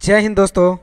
जय हिंद दोस्तों,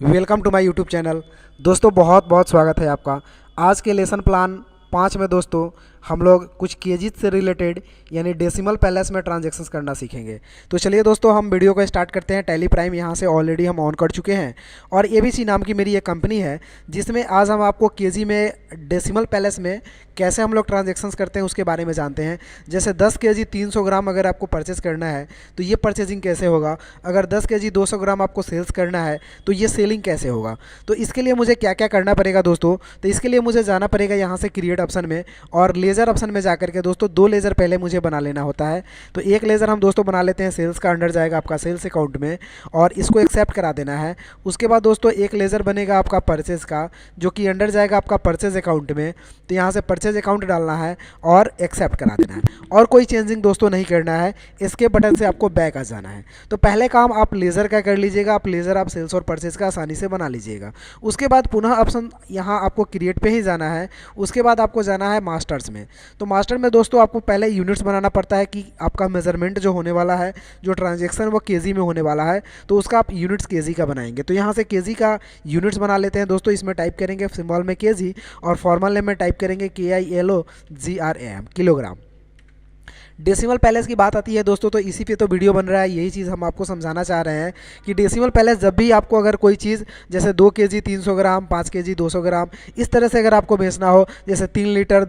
welcome to my YouTube channel. दोस्तों बहुत बहुत स्वागत है आपका। आज के लेसन प्लान 5 में दोस्तों हम लोग कुछ केजी से रिलेटेड यानी डेसिमल पैलेस में ट्रांजैक्शंस करना सीखेंगे। तो चलिए दोस्तों हम वीडियो को स्टार्ट करते हैं। टैली प्राइम यहाँ से ऑलरेडी हम ऑन कर चुके हैं और एबीसी नाम की मेरी एक कंपनी है जिसमें आज हम आपको केजी में डेसिमल पैलेस में कैसे हम लोग ट्रांजैक्शंस करते हैं उसके बारे में जानते हैं। जैसे 10 केजी 300 ग्राम अगर आपको परचेज़ करना है तो ये परचेजिंग कैसे होगा, अगर 10 केजी 200 ग्राम आपको सेल्स करना है तो ये सेलिंग कैसे होगा। तो इसके लिए मुझे क्या क्या करना पड़ेगा दोस्तों, तो इसके लिए मुझे जाना पड़ेगा यहाँ से क्रिएट ऑप्शन में और लेज़र ऑप्शन में जाकर के दोस्तों 2 लेज़र पहले मुझे बना लेना होता है। तो एक लेज़र हम दोस्तों बना लेते हैं, सेल्स का अंडर जाएगा आपका सेल्स अकाउंट में और इसको एक्सेप्ट करा देना है। उसके बाद दोस्तों एक लेज़र बनेगा आपका परचेज़ का जो कि अंडर जाएगा आपका परचेज़ अकाउंट में। तो यहाँ से परचेज़ अकाउंट डालना है और एक्सेप्ट करा देना है और कोई चेंजिंग दोस्तों नहीं करना है। इसके बटन से आपको बैक आ जाना है। तो पहले काम आप लेज़र का कर लीजिएगा, आप लेज़र आप सेल्स और परचेज़ का आसानी से बना लीजिएगा। उसके बाद पुनः ऑप्शन यहाँ आपको क्रिएट पे ही जाना है। उसके बाद आपको जाना है मास्टर्स में। तो मास्टर में दोस्तों आपको पहले यूनिट्स बनाना पड़ता है कि आपका मेजरमेंट जो होने वाला है, जो ट्रांजैक्शन वो केजी में होने वाला है, तो उसका आप यूनिट्स केजी का बनाएंगे। तो यहाँ से केजी का यूनिट्स बना लेते हैं दोस्तों। इसमें टाइप करेंगे सिंबल में केजी और फॉर्मल नेम में टाइप करेंगे KILOGRAM किलोग्राम। डेसिमल पैलेस की बात आती है दोस्तों तो इसी पे तो वीडियो बन रहा है। यही चीज़ हम आपको समझाना चाह रहे हैं कि डेसिमल पैलेस जब भी आपको अगर कोई चीज़ जैसे 2 केजी 300 ग्राम, 5 केजी 200 ग्राम इस तरह से अगर आपको बेचना हो, जैसे 3 लीटर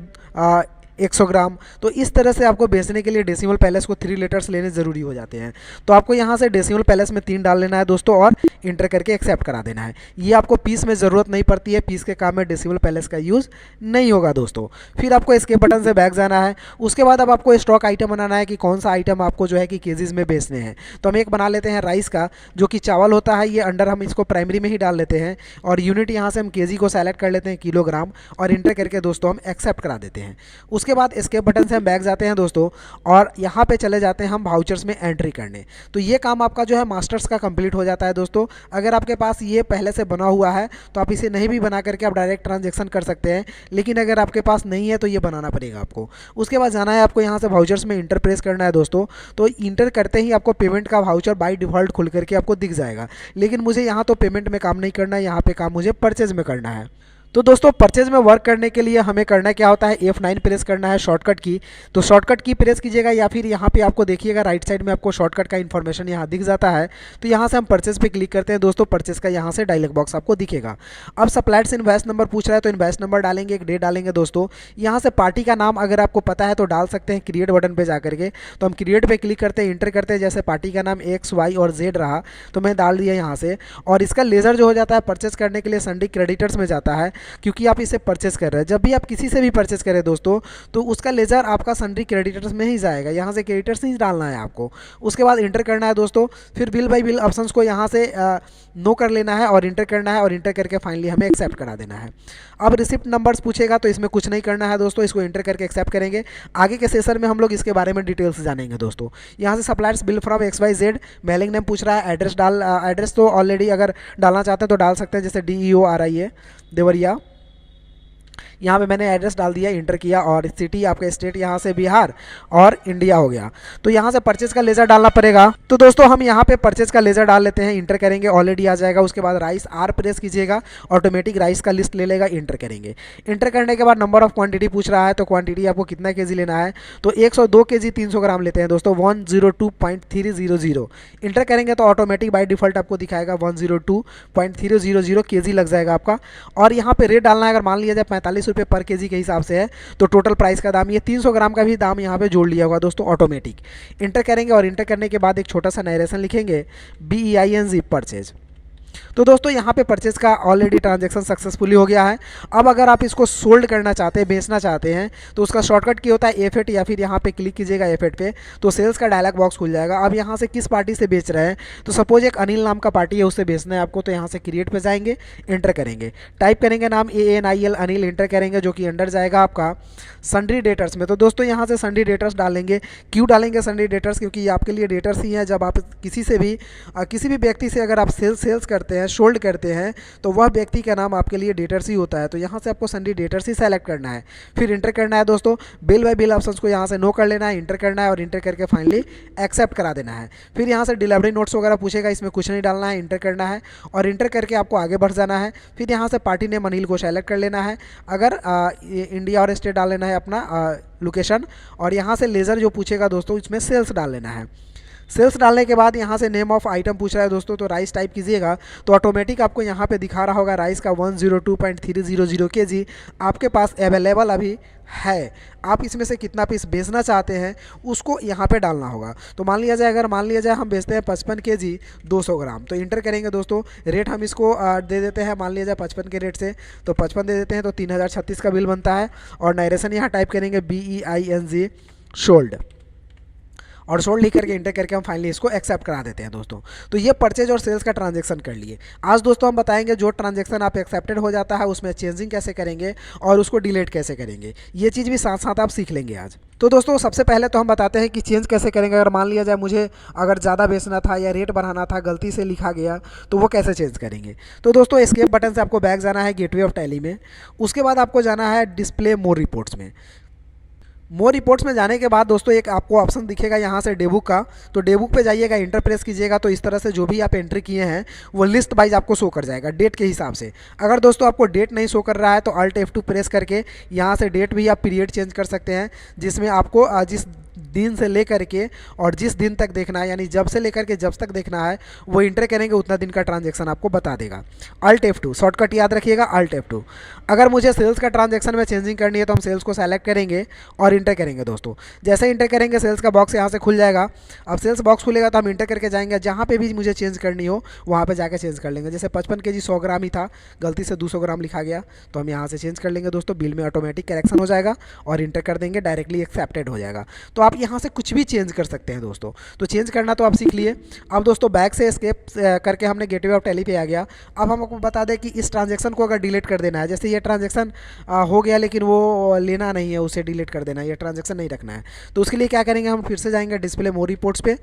100 ग्राम, तो इस तरह से आपको बेचने के लिए डेसिमल पैलेस को 3 लेटर्स लेने ज़रूरी हो जाते हैं। तो आपको यहाँ से डेसिमल पैलेस में 3 डाल लेना है दोस्तों और इंटर करके एक्सेप्ट करा देना है। ये आपको पीस में ज़रूरत नहीं पड़ती है, पीस के काम में डेसिमल पैलेस का यूज़ नहीं होगा दोस्तों। फिर आपको इसके बटन से बैक जाना है। उसके बाद अब आपको स्टॉक आइटम बनाना है कि कौन सा आइटम आपको जो है कि केजीज में बेचने हैं। तो हम एक बना लेते हैं राइस का जो कि चावल होता है, ये अंडर हम इसको प्राइमरी में ही डाल लेते हैं और यूनिट यहाँ से हम केजी को सेलेक्ट कर लेते हैं किलोग्राम और इंटर करके दोस्तों हम एक्सेप्ट करा देते हैं। उसके बाद इसके बटन से हम बैक जाते हैं दोस्तों और यहाँ पे चले जाते हैं हम वाउचर्स में एंट्री करने। तो ये काम आपका जो है मास्टर्स का कंप्लीट हो जाता है दोस्तों। अगर आपके पास ये पहले से बना हुआ है तो आप इसे नहीं भी बना करके आप डायरेक्ट ट्रांजैक्शन कर सकते हैं, लेकिन अगर आपके पास नहीं है तो ये बनाना पड़ेगा आपको। उसके बाद जाना है आपको यहाँ से वाउचर्स में इंटर प्रेस करना है दोस्तों। तो इंटर करते ही आपको पेमेंट का वाउचर बाय डिफ़ॉल्ट खुल करके आपको दिख जाएगा, लेकिन मुझे यहाँ तो पेमेंट में काम नहीं करना है, यहाँ पे काम मुझे परचेज में करना है। तो दोस्तों परचेज में वर्क करने के लिए हमें करना क्या होता है, F9 प्रेस करना है शॉर्टकट की। तो शॉर्टकट की प्रेस कीजिएगा या फिर यहाँ पे आपको देखिएगा राइट साइड में आपको शॉर्टकट का इन्फॉर्मेशन यहाँ दिख जाता है। तो यहाँ से हम परचेज पे क्लिक करते हैं दोस्तों। परचेज का यहाँ से डायलॉग बॉक्स आपको दिखेगा। अब सप्लायर्स इनवॉइस नंबर पूछ रहा है तो इनवॉइस नंबर डालेंगे, एक डेट डालेंगे दोस्तों। यहाँ से पार्टी का नाम अगर आपको पता है तो डाल सकते हैं क्रिएट बटन पर जाकर के। तो हम क्रिएट पर क्लिक करते हैं, इंटर करते हैं। जैसे पार्टी का नाम X Y और Z रहा तो मैं डाल दिया यहाँ से। और इसका लेज़र जो हो जाता है परचेज करने के लिए सन्डी क्रेडिटर्स में जाता है, क्योंकि आप इसे परचेस कर रहे हैं। जब भी आप किसी से भी परचेस करें दोस्तों तो उसका लेजर आपका सन्ड्री क्रेडिटर्स में ही जाएगा, यहाँ से क्रेडिटर्स ही डालना है आपको। उसके बाद इंटर करना है दोस्तों। फिर बिल बाय बिल ऑप्शंस को यहाँ से नो कर लेना है और इंटर करना है और इंटर करके फाइनली हमें एक्सेप्ट करा देना है। अब रिसिप्ट नंबर्स पूछेगा तो इसमें कुछ नहीं करना है दोस्तों, इसको इंटर करके एक्सेप्ट करेंगे। आगे के सेशन में हम लोग इसके बारे में डिटेल्स जानेंगे दोस्तों। यहाँ से suppliers bill from XYZ, mailing name पूछ रहा है, एड्रेस तो ऑलरेडी अगर डालना चाहते हैं तो डाल सकते हैं, जैसे DEORIA देवरिया। यहाँ पे मैंने एड्रेस डाल दिया, इंटर किया और सिटी आपका स्टेट यहाँ से बिहार और इंडिया हो गया। तो यहाँ से परचेज का लेज़र डालना पड़ेगा। तो दोस्तों हम यहाँ पे परचेज का लेज़र डाल लेते हैं, इंटर करेंगे, ऑलरेडी आ जाएगा। उसके बाद राइस R प्रेस कीजिएगा, ऑटोमेटिक राइस का लिस्ट ले लेगा, इंटर करेंगे। इंटर करने के बाद नंबर ऑफ क्वांटिटी पूछ रहा है तो क्वांटिटी आपको कितना केजी लेना है, तो 102 केजी 300 ग्राम लेते हैं दोस्तों, 102.300। इंटर करेंगे तो ऑटोमेटिक बाई डिफॉल्ट आपको दिखाएगा 102.300 केजी लग जाएगा आपका। और यहाँ पे रेट डालना है, अगर मान लिया जाए 45 रुपये पर केजी के हिसाब से है तो टोटल प्राइस का दाम ये 300 ग्राम का भी दाम यहाँ पे जोड़ लिया होगा दोस्तों ऑटोमेटिक। इंटर करेंगे और इंटर करने के बाद एक छोटा सा नरेशन लिखेंगे BEING परचेज। तो दोस्तों यहाँ पे परचेज का ऑलरेडी ट्रांजैक्शन सक्सेसफुली हो गया है। अब अगर आप इसको सोल्ड करना चाहते हैं, बेचना चाहते हैं, तो उसका शॉर्टकट क्या होता है F8 या फिर यहाँ पे क्लिक कीजिएगा F8 पे तो सेल्स का डायलॉग बॉक्स खुल जाएगा। अब यहाँ से किस पार्टी से बेच रहे हैं, तो सपोज एक अनिल नाम का पार्टी है, उससे बेचना है आपको। तो यहाँ से क्रिएट पे जाएंगे, इंटर करेंगे, टाइप करेंगे नाम ANIL अनिल, इंटर करेंगे, जो कि अंडर जाएगा आपका सन्ड्री डेटर्स में। तो दोस्तों यहाँ से सन्ड्री डेटर्स डालेंगे। क्यों डालेंगे सन्ड्री डेटर्स, क्योंकि ये आपके लिए डेटर्स ही हैं। जब आप किसी भी व्यक्ति से अगर आप सेल्स करते हैं, शोल्ड करते हैं, तो वह व्यक्ति का नाम आपके लिए डेटर्स ही होता है। तो यहाँ से आपको सन्डी डेटर्स ही सेलेक्ट करना है, फिर इंटर करना है दोस्तों। बिल बाय बिल ऑप्शंस को यहाँ से नो कर लेना है, इंटर करना है और इंटर करके फाइनली एक्सेप्ट करा देना है। फिर यहाँ से डिलीवरी नोट्स वगैरह पूछेगा, इसमें कुछ नहीं डालना है, इंटर करना है और इंटर करके आपको आगे बढ़ जाना है। फिर यहाँ से पार्टी नेम अनिल को सेलेक्ट कर लेना है, अगर इंडिया और स्टेट डाल लेना है अपना लोकेशन, और यहाँ से लेज़र जो पूछेगा दोस्तों इसमें सेल्स डाल लेना है। सेल्स डालने के बाद यहाँ से नेम ऑफ आइटम पूछ रहा है दोस्तों, तो राइस टाइप कीजिएगा, तो ऑटोमेटिक आपको यहाँ पे दिखा रहा होगा राइस का 102.300 kg आपके पास अवेलेबल अभी है। आप इसमें से कितना पीस बेचना चाहते हैं उसको यहाँ पे डालना होगा। तो मान लिया जाए, अगर मान लिया जाए हम बेचते हैं 55 kg 200 ग्राम, तो इंटर करेंगे दोस्तों। रेट हम इसको दे देते हैं, मान लिया जाए 55 के रेट से तो 55 दे देते हैं, तो 3036 का बिल बनता है। और नायरेशन यहाँ टाइप करेंगे BEING शोल्ड, और शोल्ड लिख करके इंटर करके हम फाइनली इसको एक्सेप्ट करा देते हैं दोस्तों। तो ये परचेज और सेल्स का ट्रांजैक्शन कर लिए। आज दोस्तों हम बताएंगे जो ट्रांजैक्शन आप एक्सेप्टेड हो जाता है उसमें चेंजिंग कैसे करेंगे और उसको डिलीट कैसे करेंगे, ये चीज़ भी साथ साथ आप सीख लेंगे आज। तो दोस्तों सबसे पहले तो हम बताते हैं कि चेंज कैसे करेंगे। अगर मान लिया जाए मुझे अगर ज़्यादा बेचना था या रेट बढ़ाना था, गलती से लिखा गया, तो वो कैसे चेंज करेंगे। तो दोस्तों एस्केप बटन से आपको बैक जाना है गेटवे ऑफ टैली में, उसके बाद आपको जाना है डिस्प्ले मोर रिपोर्ट्स में। मोर रिपोर्ट्स में जाने के बाद दोस्तों एक आपको ऑप्शन दिखेगा यहाँ से डेबुक का, तो डेबुक पे जाइएगा, इंटर प्रेस कीजिएगा, तो इस तरह से जो भी आप एंट्री किए हैं वो लिस्ट वाइज आपको शो कर जाएगा डेट के हिसाब से। अगर दोस्तों आपको डेट नहीं शो कर रहा है तो Alt F2 प्रेस करके यहाँ से डेट भी आप पीरियड चेंज कर सकते हैं, जिसमें आपको जिस दिन से लेकर के और जिस दिन तक देखना है, यानी जब से लेकर के जब तक देखना है वो इंटर करेंगे उतना दिन का ट्रांजैक्शन आपको बता देगा। Alt F2 शॉर्टकट याद रखिएगा, Alt F2। अगर मुझे सेल्स का ट्रांजैक्शन में चेंजिंग करनी है तो हम सेल्स को सेलेक्ट करेंगे और इंटर करेंगे दोस्तों। जैसे इंटर करेंगे सेल्स का बॉक्स यहाँ से खुल जाएगा। अब सेल्स बॉक्स खुलेगा तो हम इंटर करके जाएंगे, जहाँ पे भी मुझे चेंज करनी हो वहाँ पे जाकर चेंज कर लेंगे। जैसे 55 kg 100 ग्राम ही था, गलती से 200 ग्राम लिखा गया, तो हम यहाँ से चेंज कर लेंगे दोस्तों। बिल में ऑटोमेटिक करेक्शन हो जाएगा और इंटर कर देंगे, डायरेक्टली एक्सेप्टेड हो जाएगा। तो आप यहाँ से कुछ भी चेंज कर सकते हैं दोस्तों। तो चेंज करना तो आप सीख लिए। अब दोस्तों बैक से एस्केप करके हमने गेटवे ऑफ टैली पे आ गया। अब हम आपको बता दें कि इस ट्रांजैक्शन को अगर डिलीट कर देना है, जैसे ये ट्रांजैक्शन हो गया लेकिन वो लेना नहीं है, उसे डिलीट कर देना है, ये ट्रांजैक्शन नहीं रखना है, तो उसके लिए क्या करेंगे, हम फिर से जाएंगे डिस्प्ले मोर रिपोर्ट्स पे।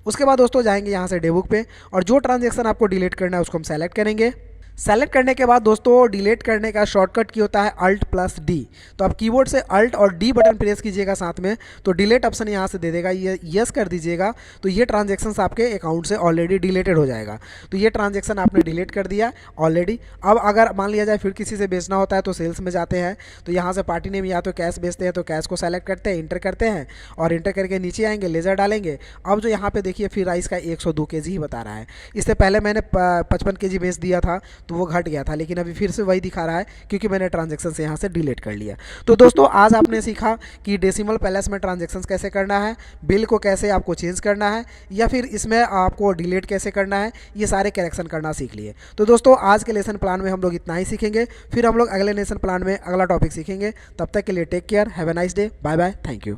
उसके बाद दोस्तों जाएंगे यहाँ से डेबुक पे, और जो ट्रांजैक्शन आपको डिलीट करना है उसको हम सेलेक्ट करेंगे। सेलेक्ट करने के बाद दोस्तों डिलीट करने का शॉर्टकट की होता है Alt+D। तो आप कीबोर्ड से Alt और D बटन प्रेस कीजिएगा साथ में, तो डिलीट ऑप्शन यहाँ से दे देगा, ये यस कर दीजिएगा, तो ये ट्रांजैक्शंस आपके अकाउंट से ऑलरेडी डिलीटेड हो जाएगा। तो ये ट्रांजैक्शन आपने डिलीट कर दिया ऑलरेडी। अब अगर मान लिया जाए फिर किसी से बेचना होता है तो सेल्स में जाते हैं, तो यहाँ से पार्टी नेम या तो कैश बेचते हैं तो कैश को सेलेक्ट करते हैं, इंटर करते हैं और इंटर करके नीचे आएंगे, लेज़र डालेंगे। अब जो यहाँ पे देखिए फिर राइस का 102 kg ही बता रहा है। इससे पहले मैंने 55 kg बेच दिया था तो वो घट गया था, लेकिन अभी फिर से वही दिखा रहा है क्योंकि मैंने ट्रांजैक्शन से यहाँ से डिलीट कर लिया। तो दोस्तों आज आपने सीखा कि डेसिमल पैलेस में ट्रांजैक्शंस कैसे करना है, बिल को कैसे आपको चेंज करना है, या फिर इसमें आपको डिलीट कैसे करना है, ये सारे करेक्शन करना सीख लिए। तो दोस्तों आज के लेसन प्लान में हम लोग इतना ही सीखेंगे, फिर हम लोग अगले लेसन प्लान में अगला टॉपिक सीखेंगे। तब तक के लिए take care, have a nice day, bye bye, thank you.